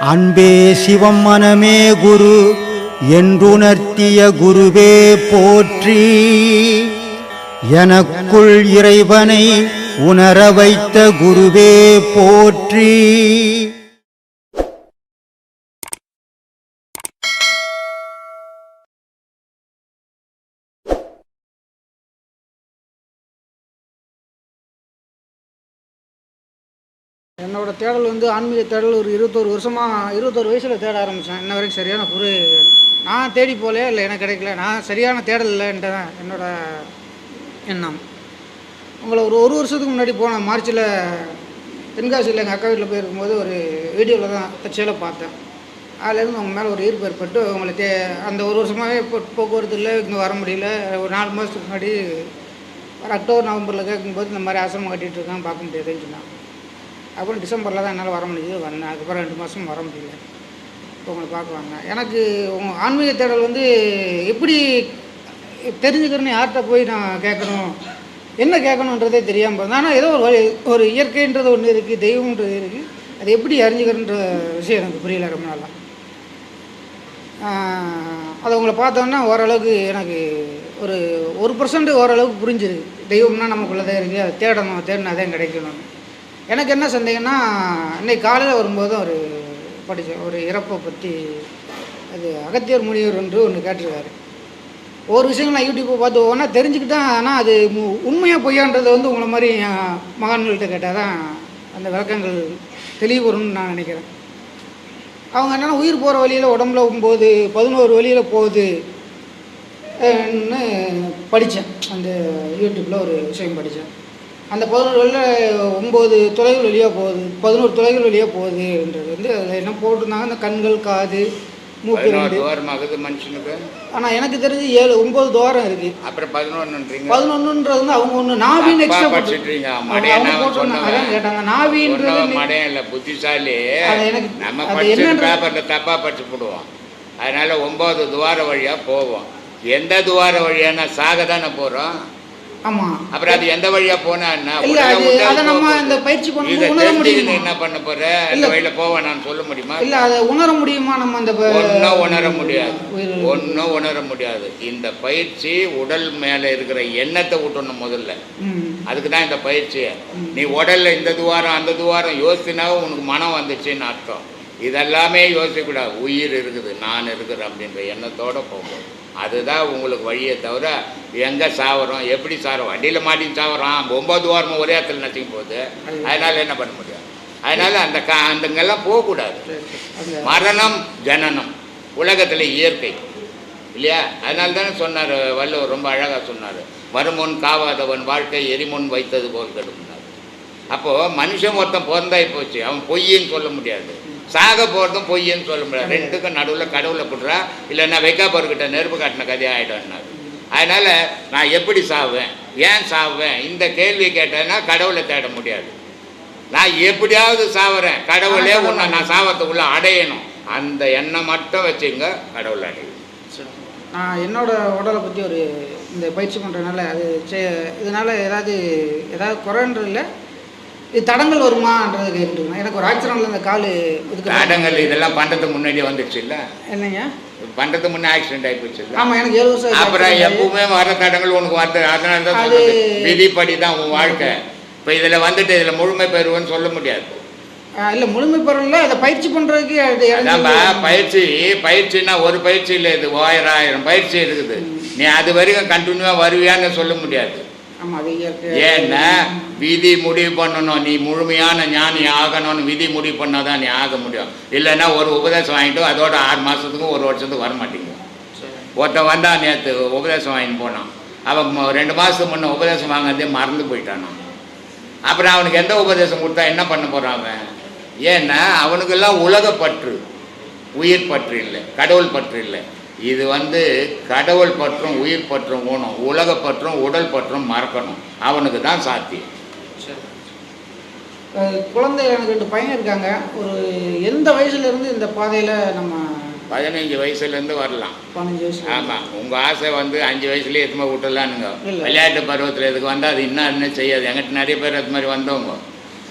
அன்பே சிவம் மனமே குரு என்றுணர்த்திய குருவே போற்றி. எனக்குள் இறைவனை உணர வைத்த குருவே போற்றி. என்னோட தேடல் ஆன்மீக தேடல் ஒரு 21 வயசில் தேட ஆரம்பித்தேன். இன்ன வரைக்கும் சரியான பொருள் நான் தேடி போகல, இல்லை எனக்கு கிடைக்கல, நான் சரியான தேடல் இல்லைன்ட்டு தான் என்னோடய எண்ணம். உங்களை ஒரு வருஷத்துக்கு முன்னாடி போன மார்ச்சில் தென்காசியில் எங்கள் அக்கா வீட்டில் போயிருக்கும்போது ஒரு வீடியோவில் தான் தற்செயலாக பார்த்தேன். அதுலேருந்து அவங்க மேலே ஒரு ஈர்ப்பு ஏற்பட்டு அவங்களை அந்த ஒரு வருஷமாகவே போக்குவரத்து இல்லை, இங்கே வர முடியல. ஒரு 4 மாதத்துக்கு முன்னாடி ஒரு அக்டோபர் நவம்பரில் கேட்கும்போது இந்த மாதிரி ஆசிரமம் கட்டிகிட்டு இருக்கான், பார்க்க முடியாதுன்னு சொன்னாங்க. அப்புறம் டிசம்பரில் தான் என்னால் வர முடியுது, வந்தேன். அதுக்கப்புறம் 2 மாதம் வர முடியல. இப்போ உங்களை பார்க்குவாங்க. எனக்கு உங்கள் ஆன்மீக தேடல் எப்படி தெரிஞ்சுக்கிறேன்னு யார்கிட்ட போய் நான் கேட்கணும், என்ன கேட்கணுன்றதே தெரியாமல் போகுது. ஆனால் ஏதோ ஒரு இயற்கைன்றது ஒன்று இருக்குது, தெய்வம்ன்றது இருக்குது. அது எப்படி அறிஞ்சுக்கிறன்ற விஷயம் எனக்கு புரியல ரொம்ப நாளாக. அதை உங்களை பார்த்தோன்னா ஓரளவுக்கு எனக்கு ஒரு 1% ஓரளவுக்கு புரிஞ்சிருக்கு. தெய்வம்னா நமக்குள்ளதே இருக்குது, அதை தேடினா தான் கிடைக்கணும். எனக்கு என்ன சந்தேகம்னா, இன்றைக்கி காலையில் வரும்போது ஒரு படித்தேன், ஒரு இறப்பை பற்றி. அது அகத்தியர் முனிவர் ஒன்று கேட்டிருக்காரு. ஒரு விஷயங்கள் நான் யூடியூப்பை பார்த்து ஒவ்வொன்றா தெரிஞ்சுக்கிட்டேன். ஆனால் அது உண்மையாக பொய்யான்றது உங்களை மாதிரி மகான்கள்கிட்ட கேட்டால் தான் அந்த விளக்கங்கள் தெளிவுறும்னு நான் நினைக்கிறேன். அவங்க என்னென்னா, உயிர் போகிற வழியில் உடம்புல 11 வழியில் போகுதுன்னு படித்தேன். அந்த யூடியூப்பில் ஒரு விஷயம் படித்தேன். அந்த 11 வழியில் 9 துளைகள் வழியாக போகுது, 11 துளைகள் வழியாக போகுதுன்றது அதில் என்ன போட்டிருந்தாங்க, அந்த கண்கள், காது, மூக்கு 2 மனுஷனுக்கு. ஆனால் எனக்கு தெரிஞ்சு 9 துவாரம் இருக்குது. அப்புறம் 11ன்றது அவங்க ஒன்று நாவின்னு எக்ஸ்ட்ரா போட்டுருக்கீங்க. அதான் கேட்டாங்க, நாவின்றது மடையம் இல்லை, புத்திசாலி. எனக்கு நம்ம படிச்சு பேப்பரில் தப்பாக படிச்சு போடுவோம். அதனால 9 துவார வழியாக போவோம். எந்த துவார வழியானா சாக தானே போகிறோம். ஆமாம். அப்புறம் அது எந்த வழியா போனா என்ன பயிற்சி என்ன பண்ண போற, அந்த வழியில போவ நான் சொல்ல முடியுமா? இல்ல அதை உணர முடியுமா? நம்ம அந்த ஒன்னும் உணர முடியாது. இந்த பயிற்சி உடல் மேல இருக்கிற எண்ணத்தை விட்டணும் முதல்ல. அதுக்குதான் இந்த பயிற்சி. நீ உடல்ல இந்த துவாரம் அந்த துவாரம் யோசினாவும் உனக்கு மனம் வந்துச்சுன்னு அர்த்தம். இதெல்லாமே யோசிக்கக்கூடாது. உயிர் இருக்குது, நான் இருக்கிறேன் அப்படின்ற எண்ணத்தோட போகும். அதுதான் உங்களுக்கு வழியை தவிர எங்கே சாவறோம், எப்படி சாவறோம், வண்டியில் மாட்டின்னு சாவறோம். 9 வாரமும் ஒரே இடத்துல நச்சிக்கும் போகுது. அதனால் என்ன பண்ண முடியாது? அதனால் அந்தங்கெல்லாம் போகக்கூடாது. மரணம் ஜனனம் உலகத்தில் இயற்கை இல்லையா? அதனால தானே சொன்னார் வள்ளுவர், ரொம்ப அழகாக சொன்னார், வருமுன் காவாதவன் வாழ்க்கை எரிமுன் வைத்தது போல் கெடும்னார். அப்போது மனுஷன் ஒருத்தன் பிறந்தாய் போச்சு, அவன் பொய்ன்னு சொல்ல முடியாது, சாக போகிறதும் பொய்யன்னு சொல்ல முடியாது. ரெண்டுக்கும் நடுவில் கடவுளை கொடுறா, இல்லைன்னா வைக்காப்பர்கிட்ட நெருப்பு காட்டின கதையாக ஆகிடும்னாரு. அதனால் நான் எப்படி சாவேன், ஏன் சாவேன், இந்த கேள்வி கேட்டேன்னா கடவுளை தேட முடியாது. நான் எப்படியாவது சாவுறேன், கடவுளே ஒன்று நான் சாவத்துக்குள்ளே அடையணும், அந்த எண்ணம் மட்டும் வச்சுங்க, கடவுளை அடையணும். நான் என்னோட உடலை பற்றி இந்த பயிற்சி பண்ணுறதுனால இதனால் ஏதாவது குறைன்றது இல்லை, இது தடங்கள் வருமான்றது கேட்டுருக்கேன். எனக்கு ஒரு ஆக்சிடென்ட்ல இந்த கால் தடங்கள் இதெல்லாம் பண்ணுறதுக்கு முன்னாடியே வந்துடுச்சு இல்லை? என்னங்க பண்ணுறதுக்கு முன்னே ஆக்சிடென்ட் ஆகி போச்சு. ஆமாம், எனக்கு 7 வருஷம். அப்புறம் எப்பவுமே வர தடங்கள் உனக்கு வருது. அதனால தான் விதிப்படி தான் உன் வாழ்க்கை. இப்போ இதில் வந்துட்டு இதில் முழுமை பெறுவேன்னு சொல்ல முடியாது. இல்லை, முழுமை பெறல. அதை பயிற்சி பண்ணுறதுக்கு பயிற்சின்னா ஒரு பயிற்சி இல்லை, இது 1000 பயிற்சி இருக்குது. நீ அது வரைக்கும் கண்டினியூவாக வருவியான்னு சொல்ல முடியாது. ஏன்னா விதி முடிவு பண்ணணும், நீ முழுமையான ஞானி ஆகணும்னு விதி முடிவு பண்ணாதான் நீ ஆக முடியும். இல்லைன்னா ஒரு உபதேசம் வாங்கிட்டு அதோட 6 மாதத்துக்கும் 1 வருஷத்துக்கு வர மாட்டேங்க. ஒருத்தன் வந்தா நேற்று உபதேசம் வாங்கிட்டு போனான், அவன் 2 மாதத்துக்கு முன்னே உபதேசம் வாங்கிறதே மறந்து போயிட்டானான். அப்புறம் அவனுக்கு எந்த உபதேசம் கொடுத்தா என்ன பண்ண போகிறான் அவன்? ஏன்னா அவனுக்கெல்லாம் உலகப்பற்று, உயிர் பற்று இல்லை, கடவுள் பற்று இல்லை. இது கடவுள் பற்றும் உயிர் பற்றும் ஊனும், உலக பற்றும் உடல் பற்றும் மறக்கணும். அவனுக்கு தான் சாத்தியம். குழந்தை எனக்கு 2 பையன் இருக்காங்க. ஒரு எந்த வயசுலேருந்து இந்த பாதையில் நம்ம 15 வயசுலேருந்து வரலாம். 15 வயசு. ஆமாம், உங்கள் ஆசை 5 வயசுலேயே எதுவுமே விட்டுலானுங்க. விளையாட்டு பருவத்தில் இதுக்கு வந்தால் அது இன்னும் செய்யாது. எங்கிட்ட நிறைய பேர் அது மாதிரி வந்தவங்க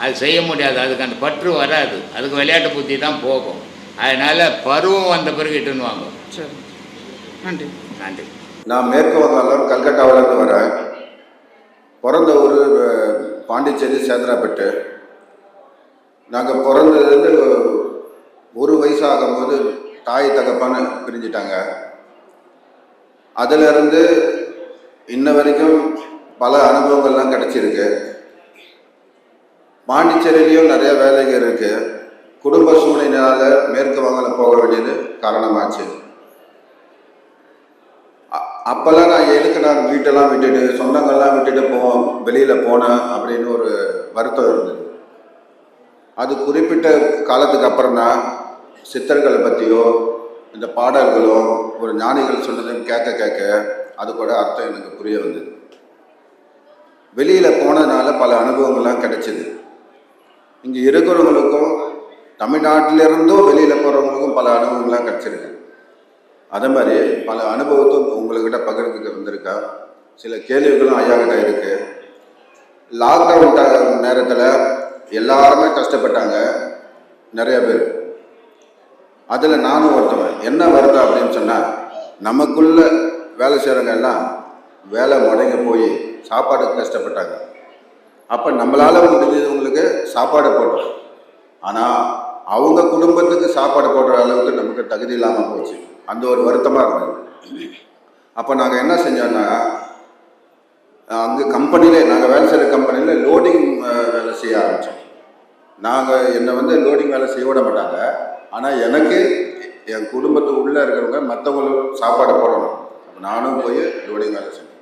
அது செய்ய முடியாது. அதுக்கு அந்த பற்று வராது. அதுக்கு விளையாட்டு புத்தி தான் போகும். அதனால் பருவம் வந்த பிறகு இட்டுன்னு வாங்க. சரி, நன்றி. நன்றி. நான் மேற்கு வங்காளம் கல்கட்டாவிலேருந்து வரேன். பிறந்த ஊர் பாண்டிச்சேரி சேதராப்பட்டு. நாங்கள் பிறந்ததுலேருந்து ஒரு வயசாகும்போது தாய் தகப்பான்னு பிரிஞ்சிட்டாங்க. அதிலிருந்து இன்ன வரைக்கும் பல அனுபவங்கள்லாம் கிடச்சிருக்கு. பாண்டிச்சேரியிலையும் நிறைய வேலைகள் இருக்குது. குடும்ப சூழ்நிலையால் மேற்கு வங்காளம் போக வேண்டியது காரணமாச்சு. அப்போல்லாம் நான் எதுக்கு நான் வீட்டெல்லாம் விட்டுட்டு சொந்தங்கள்லாம் விட்டுட்டு வெளியில் போனேன் அப்படின்னு ஒரு வருத்தம் இருந்தது. அது குறிப்பிட்ட காலத்துக்கு அப்புறம் தான் சித்தர்களை பற்றியோ இந்த பாடல்களோ ஒரு ஞானிகள் சொன்னதையும் கேட்க கேட்க அது கூட அர்த்தம் எனக்கு புரிய வந்தது. வெளியில் போனதுனால பல அனுபவங்கள்லாம் கிடைச்சிது. இங்கே இருக்கிறவங்களுக்கும் தமிழ்நாட்டிலிருந்தும் வெளியில் போகிறவங்களுக்கும் பல அனுபவங்கள்லாம் கிடச்சிருக்கு. அதே மாதிரி பல அனுபவத்தும் உங்கள்கிட்ட பகிர்ந்துக்க வந்திருக்கா. சில கேள்விகளும் ஐயா கிட்ட இருக்கு. லாக்டவுன் நேரத்தில் எல்லாருமே கஷ்டப்பட்டாங்க, நிறைய பேர். அதில் நானும் ஒருத்தவன். என்ன வருத்தம் அப்படின்னு சொன்னால், நமக்குள்ள வேலை செய்கிறவங்க எல்லாம் வேலை முடங்கி போய் சாப்பாடுக்கு கஷ்டப்பட்டாங்க. அப்போ நம்மளால் முடிஞ்சவங்களுக்கு சாப்பாடு போட்டோம். ஆனால் அவங்க குடும்பத்துக்கு சாப்பாடு போடுற அளவுக்கு நமக்கு தகுதி இல்லாமல் போச்சு. அந்த ஒரு வருத்தமாக இருந்தது. அப்போ நாங்கள் என்ன செஞ்சோன்னா, அங்கே கம்பெனியிலே நாங்கள் வேலை செய்கிற கம்பெனியில் லோடிங் வேலை செய்ய ஆரம்பித்தோம். என்னை லோடிங் வேலை செய்ய விட மாட்டாங்க. ஆனால் எனக்கு என் குடும்பத்துக்கு உள்ளே இருக்கிறவங்க மற்றவங்களுக்கு சாப்பாடு போடணும். அப்போ நானும் போய் லோடிங் வேலை செஞ்சேன்.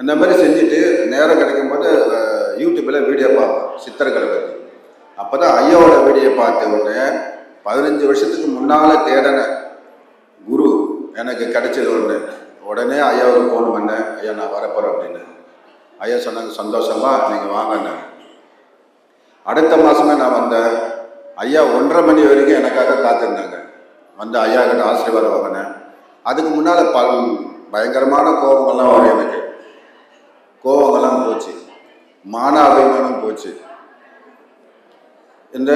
இந்த மாதிரி செஞ்சுட்டு நேரம் கிடைக்கும்போது யூடியூப்பில் வீடியோ பார்ப்பேன் சித்தர்களை பற்றி. அப்போ தான் ஐயாவோட வீடியோ பார்த்த உடனே 15 வருஷத்துக்கு முன்னால் தேடின குரு எனக்கு கிடைச்சது ஒன்று. உடனே ஐயாவுக்கு ஃபோன் பண்ணேன், ஐயா நான் வரப்போகிறேன் அப்படின்னு. ஐயா சொன்னாங்க, சந்தோஷமாக நீங்கள் வாங்கண்ணே. அடுத்த மாதமே நான் வந்தேன். ஐயா 1:30 மணி வரைக்கும் எனக்காக காத்திருந்தாங்க. வந்து ஐயா கிட்ட ஆசீர்வாதம் வாங்கினேன். அதுக்கு முன்னால் பயங்கரமான கோபங்கள்லாம் வரும். எனக்கு கோபங்கள்லாம் போச்சு, மான அபிமானம் போச்சு. இந்த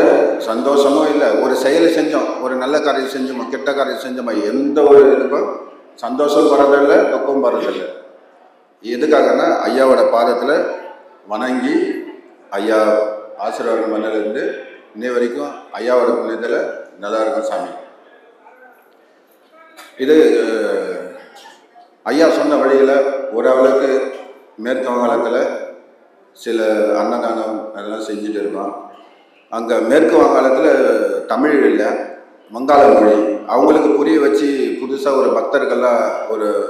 சந்தோஷமும் இல்லை. ஒரு செயலை செஞ்சோம், ஒரு நல்ல காரியம் செஞ்சோமா கெட்ட காரியம் செஞ்சோமா, எந்த ஒரு இதுக்கும் சந்தோஷம் வர்றதில்லை, துக்கம் வர்றதில்லை. எதுக்காகன்னா ஐயாவோட பாதத்தில் வணங்கி ஐயா ஆசீர்வாதம் பண்ணலேருந்து இன்னை வரைக்கும் ஐயாவோட புண்ணியத்தில் நல்லா இருக்கும் சாமி. இது ஐயா சொன்ன வழியில் ஓரளவுக்கு மேற்கு வங்காளத்தில் சில அன்னதானம் அதெல்லாம் செஞ்சுட்டு இருக்கோம். அங்கே மேற்கு வங்காளத்தில் தமிழ் இல்லை, வங்காள மொழி. அவங்களுக்கு புரிய வச்சு புதுசாக ஒரு பக்தர்கள்லாம்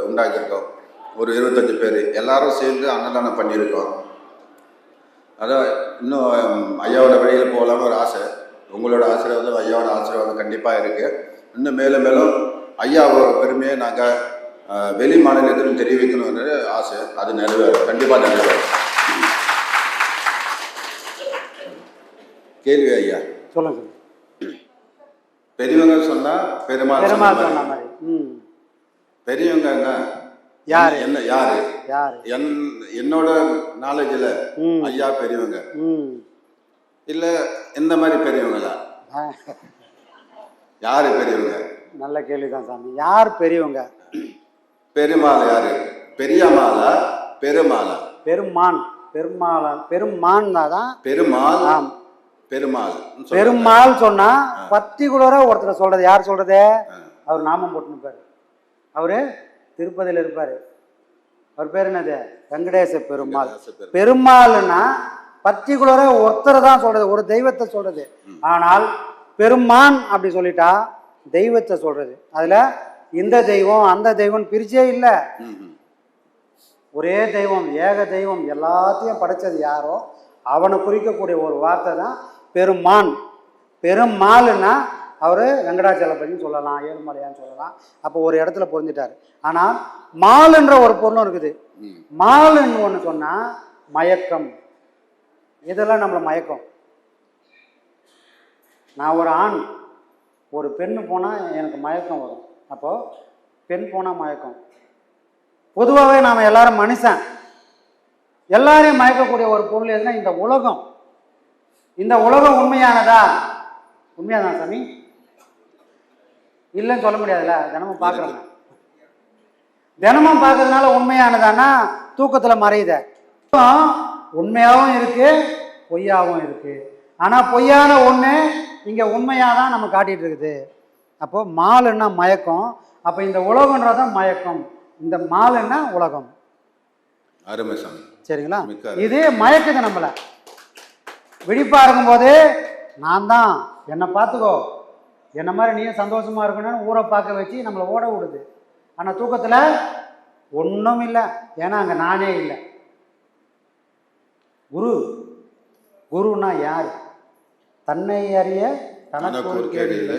உண்டாக்கியிருக்கோம். ஒரு 25 பேர் எல்லாரும் சேர்ந்து அன்னதானம் பண்ணியிருக்கோம். அதான் இன்னும் ஐயாவோட வழியில் போகலான்னு ஒரு ஆசை. உங்களோட ஆசீர்வாதம், ஐயாவோட ஆசீர்வாதம் கண்டிப்பாக இருக்குது. இன்னும் மேலும் மேலும் ஐயாவோட பெருமையை நாங்கள் வெளி மாநிலத்திலும் தெரிவிக்கணும்னு ஆசை. அது நிறைவேறும், கண்டிப்பாக நிறைவேறும். கேள்வி ஐயா சொல்லுங்க. பெரியவங்க சொன்னா பெருமாள் சொன்ன மாதிரி. பெரியவங்க யாரு? என்ன யாரு? யாரு? என்னோட நாலேஜ்ல ஐயா பெரியவங்க இல்ல இந்த மாதிரி பெரியவங்களா? யாரு பெரியவங்க? நல்ல கேள்விதான் சாமி. யார் பெரியவங்க? பெருமாள் யாரு? பெரியமாளா பெருமாளா? பெருமான். பெருமான் தான் பெருமாள். ஆம், பெருமாள். பெருமாள் சொன்னா பர்டிகுலரா ஒருத்தர் சொல்றது. யார் சொல்றது? அவர் நாமம் போட்டுப்பாரு. அவரு திருப்பதியில் இருப்பாரு. அவர் பேர் என்னது? வெங்கடேச பெருமாள். பெருமாள்னா பர்டிகுலரா ஒருத்தரை தான் சொல்றது, ஒரு தெய்வத்தை சொல்றது. ஆனால் பெருமான் அப்படி சொல்லிட்டா தெய்வத்தை சொல்றது. அதுல இந்த தெய்வம் அந்த தெய்வம் பிரிச்சே இல்லை. ஒரே தெய்வம், ஏக தெய்வம். எல்லாத்தையும் படைச்சது யாரோ அவனை குறிக்கக்கூடிய ஒரு வார்த்தை தான் பெருமான். பெருமாள்னா அவர் வெங்கடாச்சலபதினு சொல்லலாம், ஏழுமலையான்னு சொல்லலாம். அப்போ ஒரு இடத்துல பொருந்திட்டார். ஆனால் மால்ன்ற ஒரு பொருளும் இருக்குது. மால்ன்னு ஒன்று சொன்னால் மயக்கம். இதெல்லாம் நம்மளை மயக்கம். நான் ஒரு ஆண், ஒரு பெண்ணு போனால் எனக்கு மயக்கம் வரும். அப்போது பெண் போனால் மயக்கம். பொதுவாகவே நாம் எல்லாரும் மனுஷன். எல்லாரையும் மயக்கக்கூடிய ஒரு பொருள் எதுனா இந்த உலகம். இந்த உலகம் உண்மையானதா? உண்மையாதான் சாமி. இல்லைன்னு சொல்ல முடியாதுல்ல, தினமும் பார்க்குறோங்க. தினமும் பார்க்கறதுனால உண்மையானதானா தூக்கத்தில் மறையுத. உண்மையாகவும் இருக்கு, பொய்யாகவும் இருக்கு. ஆனால் பொய்யான ஒன்று இங்கே உண்மையாக தான் நம்ம காட்டிகிட்டு இருக்குது. அப்போ மாலுன்னா மயக்கம், அப்போ இந்த உலகன்றதான் மயக்கம், இந்த மாலுன்னா உலகம். அருமை சாமி. சரிங்களா? இது மயக்குது நம்மளை. விழிப்பாக இருக்கும்போது நான் தான், என்னை பார்த்துக்கோ, என்ன மாதிரி நீயும் சந்தோஷமாக இருக்கணும்னு ஊரை பார்க்க வச்சு நம்மளை ஓட விடுது. ஆனால் தூக்கத்தில் ஒன்றும் இல்லை, ஏன்னா அங்கே நானே இல்லை. குரு, குருன்னா யார்? தன்னை அறிய தனக்கு கேடில்லை,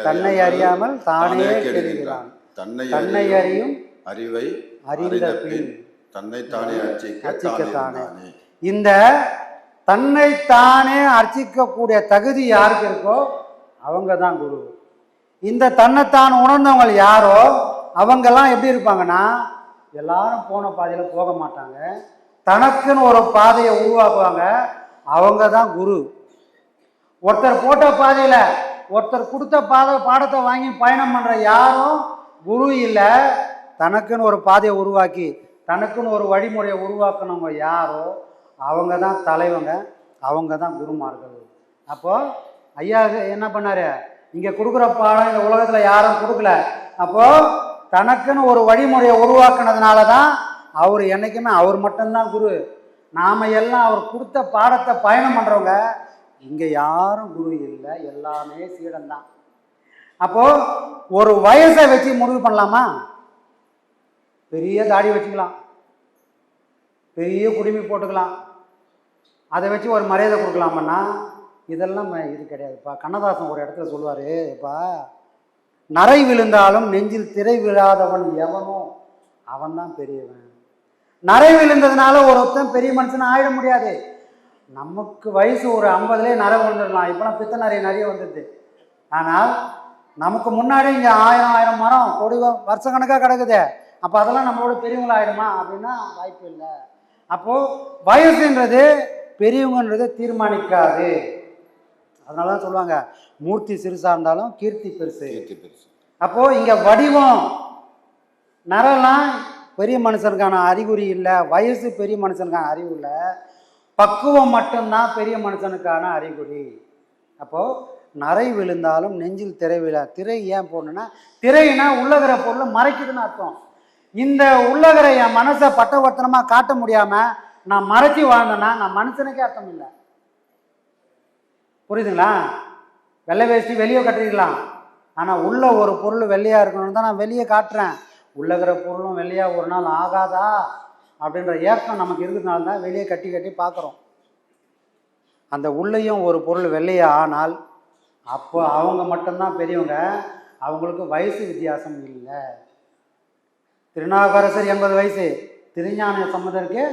தன்னை அறியாமல் தானே கெடுகிறான், தன்னை அறியும் அறிவை அறிந்த பின் தன்னைத்தானே அர்ச்சிக்கத்தானே. இந்த தன்னைத்தானே அர்ச்சிக்கக்கூடிய தகுதி யாருக்கு இருக்கோ அவங்க தான் குரு. இந்த தன்னைத்தான் உணர்ந்தவங்க யாரோ அவங்கெல்லாம் எப்படி இருப்பாங்கன்னா, எல்லாரும் போன பாதையில் போக மாட்டாங்க, தனக்குன்னு ஒரு பாதையை உருவாக்குவாங்க. அவங்க தான் குரு. ஒருத்தர் போட்ட பாதையில் ஒருத்தர் கொடுத்த பாடத்தை வாங்கி பயணம் பண்ணுற யாரும் குரு இல்லை. தனக்குன்னு ஒரு பாதையை உருவாக்கி தனக்குன்னு ஒரு வழிமுறையை உருவாக்குனவங்க யாரோ அவங்க தான் தலைவங்க, அவங்க தான் குருமார்கள். அப்போது ஐயா என்ன பண்ணார், இங்கே கொடுக்குற பாடம் இந்த உலகத்தில் யாரும் கொடுக்கல. அப்போது தனக்குன்னு ஒரு வழிமுறையை உருவாக்குனதுனால தான் அவர் என்றைக்குமே அவர் மட்டும்தான் குரு. நாம் எல்லாம் அவர் கொடுத்த பாடத்தை பயணம் பண்ணுறவங்க. இங்கே யாரும் குரு இல்லை, எல்லாமே சீடன்தான். அப்போது ஒரு வயசை வச்சு முடிவு பண்ணலாமா? பெரிய தாடி வச்சுக்கலாம், பெரிய குடுமி போட்டுக்கலாம், அதை வச்சு ஒரு மரியாதை கொடுக்கலாமன்னா இதெல்லாம் இது கிடையாதுப்பா. கண்ணதாசன் ஒரு இடத்துல சொல்லுவார், இப்போ நரை விழுந்தாலும் நெஞ்சில் திரை விழாதவன் எவனோ அவன் தான் பெரியவன். நரை விழுந்ததுனால ஒருத்தன் பெரிய மனுஷன் ஆயிட முடியாது. நமக்கு வயசு ஒரு 50லே நரை விழுந்துடலாம், இப்போலாம் பித்த நிறைய வந்துடுது. ஆனால் நமக்கு முன்னாடி இங்கே 1000 மரம் கொடி வருஷக்கணக்காக கிடக்குது. அப்போ அதெல்லாம் நம்மளோட பெரியவங்கள ஆகிடுமா அப்படின்னா வாய்ப்பு இல்லை. அப்போது வயசுன்றது பெரியவங்கன்றது தீர்மானிக்காது. அதனால தான் சொல்லுவாங்க, மூர்த்தி சிறுசாக இருந்தாலும் கீர்த்தி பெருசு. அப்போது இங்கே வடிவம் நரெல்லாம் பெரிய மனுஷனுக்கான அறிகுறி இல்லை, வயசு பெரிய மனுஷனுக்கான அறிவு இல்லை, பக்குவம் மட்டும்தான் பெரிய மனுஷனுக்கான அறிகுறி. அப்போது நரை விழுந்தாலும் நெஞ்சில் திரை விழா. திரை ஏன் போடணுன்னா, திரைனா உள்ளகிற பொருளை மறைக்குதுன்னு அர்த்தம். இந்த உள்ளகிற என் மனசை பட்டவர்த்தனமாக காட்ட முடியாமல் நான் மறைச்சி வாழ்ந்தேன்னா நான் மனுஷனுக்கே அர்த்தம் இல்லை. புரியுதுங்களா? வெள்ளை வேஷ்டி வெளியே கட்டிக்கலாம், ஆனால் உள்ள ஒரு பொருள் வெள்ளையாக இருக்கணும்னு தான் நான் வெளியே காட்டுறேன். உள்ளகிற பொருளும் வெள்ளையாக ஒரு நாள் ஆகாதா அப்படின்ற ஏக்கம் நமக்கு இருக்கிறதுனால தான் வெளியே கட்டி பார்க்குறோம். அந்த உள்ளேயும் ஒரு பொருள் வெள்ளையாக ஆனால் அப்போ அவங்க மட்டும்தான் பெரியவங்க, அவங்களுக்கு வயசு வித்தியாசம் இல்லை. திருநாவுக்கரசர் 80 வயசு, திருஞான சம்பந்தருக்கு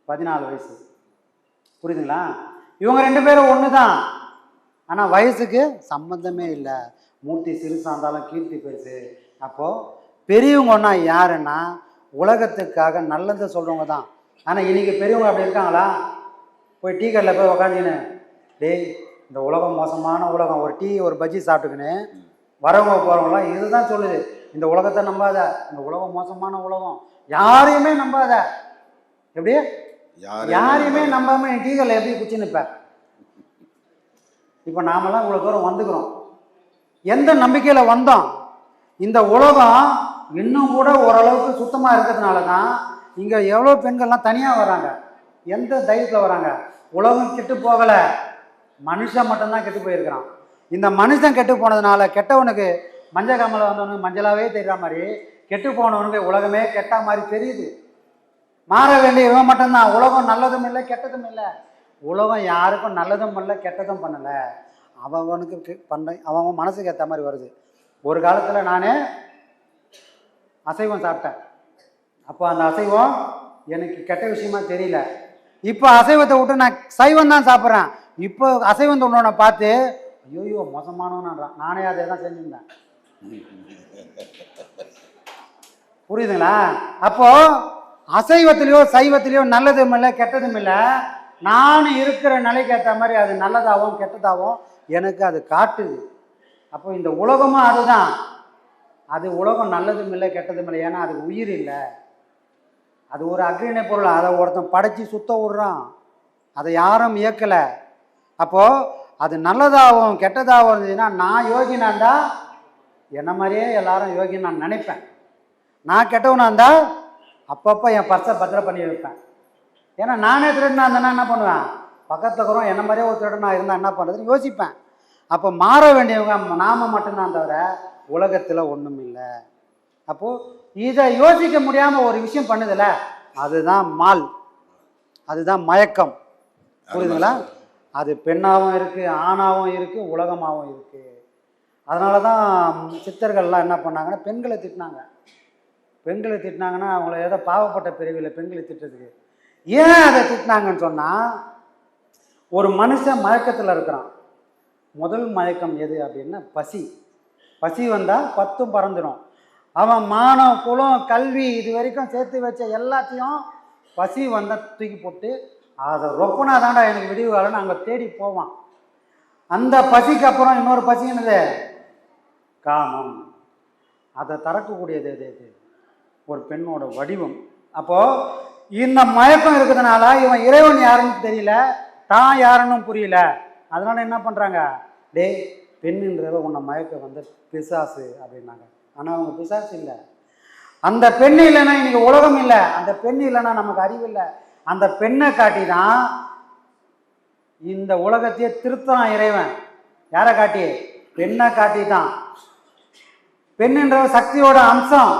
14 வயசு. புரியுதுங்களா? இவங்க 2 பேரும் ஒன்று தான், ஆனால் வயசுக்கு சம்பந்தமே இல்லை. மூர்த்தி சிறுசாக இருந்தாலும் கீர்த்தி பெருசு. அப்போது பெரியவங்கன்னா யாருன்னா உலகத்துக்காக நல்லதை சொல்கிறவங்க தான். ஆனால் இன்றைக்கி பெரியவங்க அப்படி இருக்காங்களா? போய் டீ கடையில் போய் உக்காந்துக்கின்னு, டேய் இந்த உலகம் மோசமான உலகம், ஒரு டீ ஒரு பஜ்ஜி சாப்பிட்டுக்கின்னு வரவங்க போகிறவங்களாம் இதுதான் சொல்லுது, இந்த உலகத்தை நம்பாத, இந்த உலகம் மோசமான உலகம், யாரையுமே நம்பாத. எப்படி யாரையுமே நம்பாமல் என் டீ கடையில் எப்படி குச்சி நிற்பேன்? இப்போ நாமெல்லாம் இவ்வளோ தூரம் வந்துக்கிறோம், எந்த நம்பிக்கையில் வந்தோம்? இந்த உலகம் இன்னும் கூட ஓரளவுக்கு சுத்தமாக இருக்கிறதுனால தான் இங்கே எவ்வளோ பெண்கள்லாம் தனியாக வராங்க. எந்த தைரியத்தில் வராங்க? உலகம் கெட்டு போகலை, மனுஷன் மட்டும்தான் கெட்டு போயிருக்கிறான். இந்த மனுஷன் கெட்டு போனதுனால கெட்டவனுக்கு மஞ்சள் காமலை வந்தவனுக்கு மஞ்சளாகவே தெரிகிற மாதிரி கெட்டு போனவனுக்கு உலகமே கெட்ட மாதிரி தெரியுது. மாற வேண்டிய இவன் மட்டும்தான். உலகம் நல்லதும் இல்லை கெட்டதும் இல்லை. உலகம் யாருக்கும் நல்லதும் பண்ணல கெட்டதும் பண்ணலை, அவனுக்கு அவன் மனசுக்கு ஏற்ற மாதிரி வருது. ஒரு காலத்தில் நான் அசைவம் சாப்பிட்டேன், அப்போ அந்த அசைவம் எனக்கு கெட்ட விஷயமா தெரியல. இப்போ அசைவத்தை விட்டு நான் சைவம் தான் சாப்பிட்றேன். இப்போ அசைவம் தொண்டவனை பார்த்து ஐயோ மோசமானவனான்றான், நானே அதை தான் செஞ்சுருந்தேன். புரியுதுங்களா? அப்போது அசைவத்திலையோ சைவத்திலையோ நல்லதும் இல்லை கெட்டதும் இல்லை, நான் இருக்கிற நிலைக்கு ஏற்ற மாதிரி அது நல்லதாகவும் கெட்டதாகவும் எனக்கு அது காட்டுது. அப்போ இந்த உலகமும் அதுதான். அது உலகம் நல்லதும் இல்லை கெட்டதும் இல்லை. ஏன்னா அதுக்கு உயிர் இல்லை. அது ஒரு அக்ரிணை பொருள். அதை ஒருத்தன் படைச்சி சுத்த விடுறான். அதை யாரும் இயக்கலை. அப்போது அது நல்லதாகவும் கெட்டதாகவும் இருந்ததுன்னா நான் யோகினா இருந்தால் என்ன மாதிரியே எல்லாரும் யோகின்னு நான் நினைப்பேன். நான் கெட்டவனா இருந்தால் அப்பப்போ என் பர்ஸை பத்திரம் பண்ணி வைப்பேன். ஏன்னா நானே திருடனா இருந்தேன்னா என்ன பண்ணுவேன், பக்கத்தில் இருக்கிறோம் என்ன மாதிரியே ஒரு திருடனா இருந்தால் என்ன பண்ணுறதுன்னு யோசிப்பேன். அப்போ மாற வேண்டியவங்க நாம மட்டும்தான் தவிர உலகத்தில் ஒன்றும் இல்லை. அப்போது இதை யோசிக்க முடியாமல் ஒரு விஷயம் பண்ணுதில்ல, அதுதான் மால், அதுதான் மயக்கம். புரியுதுங்களா? அது பெண்ணாகவும் இருக்குது, ஆணாகவும் இருக்குது, உலகமாகவும் இருக்குது. அதனால தான் சித்தர்கள்லாம் என்ன பண்ணாங்கன்னா பெண்களை திட்டினாங்க. பெண்களை திட்டினாங்கன்னா அவங்கள ஏதோ பாவப்பட்ட பிரிவில் பெண்களை திட்டுறதுக்கு. ஏன் அதை திட்டினாங்கன்னு சொன்னால், ஒரு மனுஷன் மயக்கத்தில் இருக்கிறான். முதல் மயக்கம் எது அப்படின்னா பசி. பசி வந்தால் 10 பறந்துடும். அவன் மானம் குலம் கல்வி இது வரைக்கும் சேர்த்து வச்ச எல்லாத்தையும் பசி வந்தால் தூக்கி போட்டு அதை ரொப்பனா தாண்டா எனக்கு விடிவு காலன்னு அங்கே தேடி போவான். அந்த பசிக்கு அப்புறம் இன்னொரு பசி என்னது, காமம். அதை தறக்கக்கூடியது எது எது, ஒரு பெண்ணோட வடிவம். அப்போது இந்த மயக்கம் இருக்கிறதுனால இவன் இறைவன் யாருன்னு தெரியல, தான் யாருன்னு புரியல. அதனால என்ன பண்ணுறாங்க, டே பெண்ணுன்றவ உன்னை மயக்க வந்து பிசாசு அப்படின்னாங்க. ஆனால் அவங்க பிசாசு இல்லை. அந்த பெண் இல்லைன்னா இன்னைக்கு உலகம் இல்லை. அந்த பெண் இல்லைன்னா நமக்கு அறிவு இல்லை. அந்த பெண்ணை காட்டி தான் இந்த உலகத்தையே திருத்தம் இறைவன். யாரை காட்டி? பெண்ணை காட்டி தான். பெண்ணுன்ற சக்தியோட அம்சம்,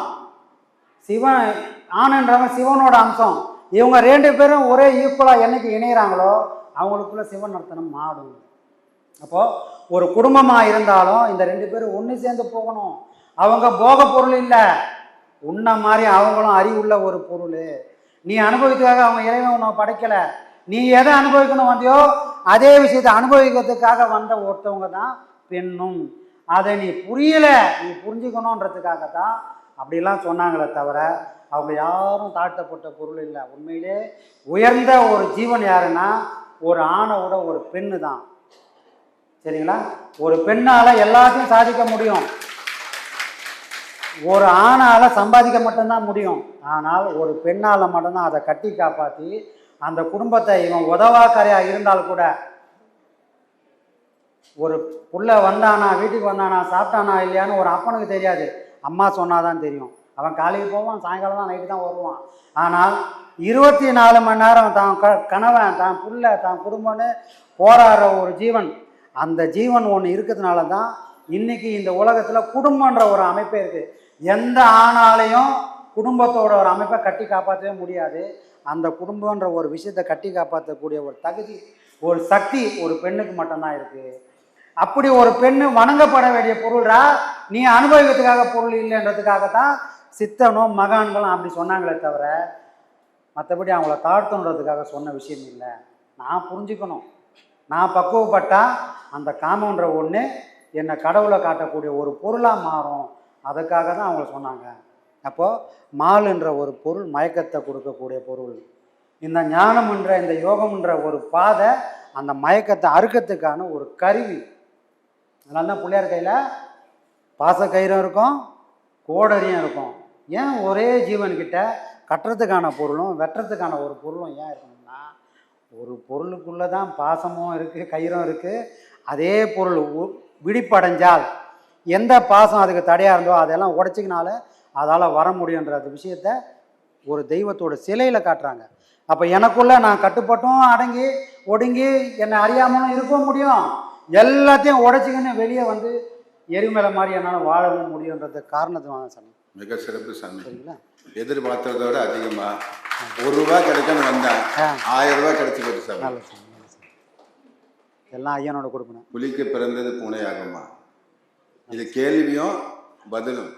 சிவன் ஆணுன்றவன் சிவனோட அம்சம். இவங்க 2 பேரும் ஒரே ஈக்குவலாக என்னைக்கு இணைகிறாங்களோ அவங்களுக்குள்ள சிவன் நர்த்தனம் மாடும். அப்போது ஒரு குடும்பமாக இருந்தாலும் இந்த 2 பேரும் ஒன்று சேர்ந்து போகணும். அவங்க போக பொருள் இல்லை, உன்ன மாதிரி அவங்களும் அறிவுள்ள ஒரு பொருள். நீ அனுபவிக்கிறதுக்காக அவங்க இறைவன் உன்னை படைக்கலை. நீ எதை அனுபவிக்கணும் வந்தியோ அதே விஷயத்தை அனுபவிக்கிறதுக்காக வந்த ஒருத்தவங்க தான் பெண்ணும். அதை நீ புரியலை, நீ புரிஞ்சுக்கணுன்றதுக்காக தான் அப்படிலாம் சொன்னாங்களே தவிர அவங்க யாரும் தாழ்த்தப்பட்ட பொருள் இல்லை. உண்மையிலே உயர்ந்த ஒரு ஜீவன் யாருன்னா ஒரு ஆணோட ஒரு பெண்ணு தான். சரிங்களா? ஒரு பெண்ணால் எல்லாத்தையும் சாதிக்க முடியும், ஒரு ஆணால் சம்பாதிக்க மட்டும்தான் முடியும். ஆனால் ஒரு பெண்ணால் மட்டும்தான் அதை கட்டி காப்பாற்றி அந்த குடும்பத்தை, இவன் உதவாக்கரையாக இருந்தால் கூட, ஒரு புள்ள வந்தானா வீட்டுக்கு வந்தானா சாப்பிட்டானா இல்லையான்னு ஒரு அப்பனுக்கு தெரியாது, அம்மா சொன்னாதான் தெரியும். அவன் காலையில் போவான், சாயங்காலம் தான் நைட்டு தான் வருவான். ஆனால் 24 மணி நேரம் தான் கணவன் தான் புள்ள தான் குடும்பம்னு போராடுற ஒரு ஜீவன். அந்த ஜீவன் ஒன்று இருக்கிறதுனால தான் இன்னைக்கு இந்த உலகத்தில் குடும்பன்ற ஒரு அமைப்பே இருக்குது. எந்த ஆணாலையும் குடும்பத்தோட ஒரு அமைப்பை கட்டி காப்பாற்றவே முடியாது. அந்த குடும்பன்ற ஒரு விஷயத்தை கட்டி காப்பாற்றக்கூடிய ஒரு தகுதி, ஒரு சக்தி ஒரு பெண்ணுக்கு மட்டும்தான் இருக்குது. அப்படி ஒரு பெண்ணு வணங்கப்பட வேண்டிய பொருள்ரா, நீ அனுபவிக்கிறதுக்காக பொருள் இல்லைன்றதுக்காகத்தான் சித்தனும் மகான்களும் அப்படி சொன்னாங்களே தவிர மற்றபடி அவங்கள தாழ்த்தணுன்றதுக்காக சொன்ன விஷயம் இல்லை. நான் புரிஞ்சுக்கணும், நான் பக்குவப்பட்டால் அந்த காமன்ற ஒன்று என்னை கடவுளை காட்டக்கூடிய ஒரு பொருளாக மாறும். அதுக்காக தான் அவங்க சொன்னாங்க. அப்போது மாலுன்ற ஒரு பொருள் மயக்கத்தை கொடுக்கக்கூடிய பொருள். இந்த ஞானம்ன்ற இந்த யோகம்ன்ற ஒரு பாதை அந்த மயக்கத்தை அறுக்கிறதுக்கான ஒரு கருவி. அதனால தான் பிள்ளையார் கையில் பாசக்கயிறும் இருக்கும், கோடரியும் இருக்கும். ஏன் ஒரே ஜீவன்கிட்ட கட்டுறதுக்கான பொருளும் வெட்டுறதுக்கான ஒரு பொருளும் ஏன் இருக்கணும்னா, ஒரு பொருளுக்குள்ளே தான் பாசமும் இருக்குது, கயிறும் இருக்குது. அதே பொருள் விழிப்படைஞ்சால் எந்த பாசம் அதுக்கு தடையாக இருந்தோ அதெல்லாம் உடச்சிக்கினால அதால் வர முடியுன்ற விஷயத்த ஒரு தெய்வத்தோட சிலையில் காட்டுறாங்க. அப்போ எனக்குள்ளே நான் கட்டுப்பட்டும் அடங்கி ஒடுங்கி என்னை அறியாமலும் இருக்க முடியும், எல்லாத்தையும் உடச்சிக்கின்னு வெளியே வந்து எரிமலை மாதிரி என்னால் வாழவும் முடியுன்றது காரணத்துவாங்க சாமி. மிக சிறப்பு சாமி. சரிங்களா? எதிர்பார்த்ததை விட அதிகமாக ₹1 கிடைக்கணும் வந்தேன், ₹1000 கிடைச்சி போயிட்டு சார். நல்ல சாமி, எல்லாம் ஐயனோட கொடுக்கணும். புலிக்கு பிறந்தது பூனையாகுமா? இது கேள்வியும் பதிலும்.